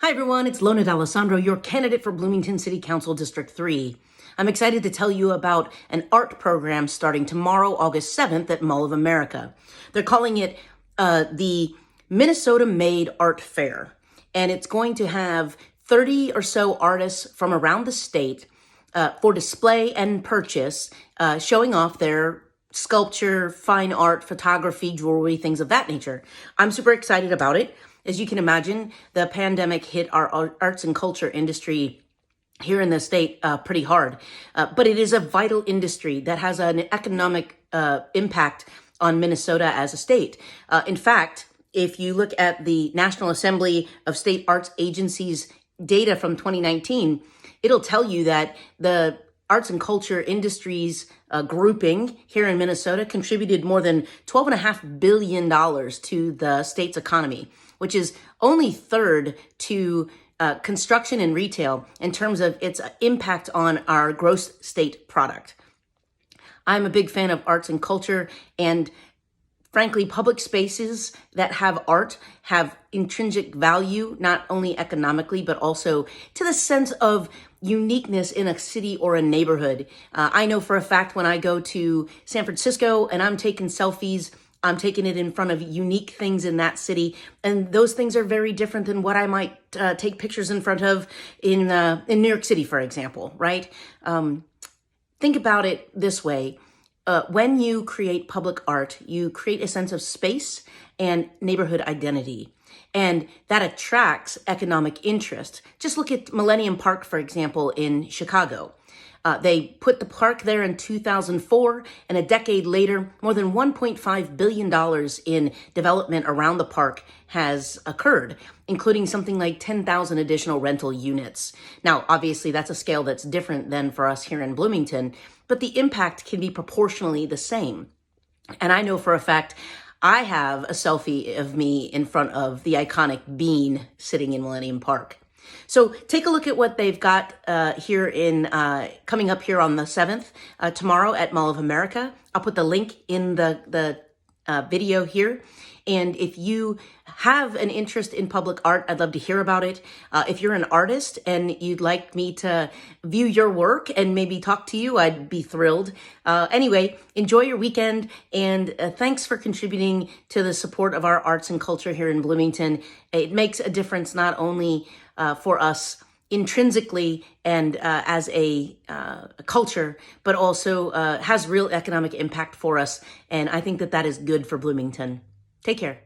Hi everyone, it's Lona D'Alessandro, your candidate for Bloomington City Council District 3. I'm excited to tell you about an art program starting tomorrow, August 7th at Mall of America. They're calling it the Minnesota Made Art Fair, and it's going to have 30 or so artists from around the state for display and purchase, showing off their sculpture, fine art, photography, jewelry, things of that nature. I'm super excited about it. As you can imagine, the pandemic hit our arts and culture industry here in the state pretty hard. But it is a vital industry that has an economic impact on Minnesota as a state. In fact, if you look at the National Assembly of State Arts Agencies data from 2019, it'll tell you that the arts and culture industries grouping here in Minnesota contributed more than $12.5 billion to the state's economy, which is only third to construction and retail in terms of its impact on our gross state product. I'm a big fan of arts and culture, and frankly, public spaces that have art have intrinsic value, not only economically, but also to the sense of uniqueness in a city or a neighborhood. I know for a fact when I go to San Francisco and I'm taking selfies, I'm taking it in front of unique things in that city. And those things are very different than what I might take pictures in front of in New York City, for example, right? Think about it this way. When you create public art, you create a sense of space and neighborhood identity. And that attracts economic interest. Just look at Millennium Park, for example, in Chicago. They put the park there in 2004, and a decade later, more than $1.5 billion in development around the park has occurred, including something like 10,000 additional rental units. Now, obviously, that's a scale that's different than for us here in Bloomington, but the impact can be proportionally the same. And I know for a fact, I have a selfie of me in front of the iconic bean sitting in Millennium Park. So take a look at what they've got here in coming up here on the 7th, tomorrow at Mall of America. I'll put the link in the video here. And if you have an interest in public art, I'd love to hear about it. If you're an artist and you'd like me to view your work and maybe talk to you, I'd be thrilled. Anyway, enjoy your weekend, and thanks for contributing to the support of our arts and culture here in Bloomington. It makes a difference not only for us intrinsically and as a culture, but also has real economic impact for us. And I think that that is good for Bloomington. Take care.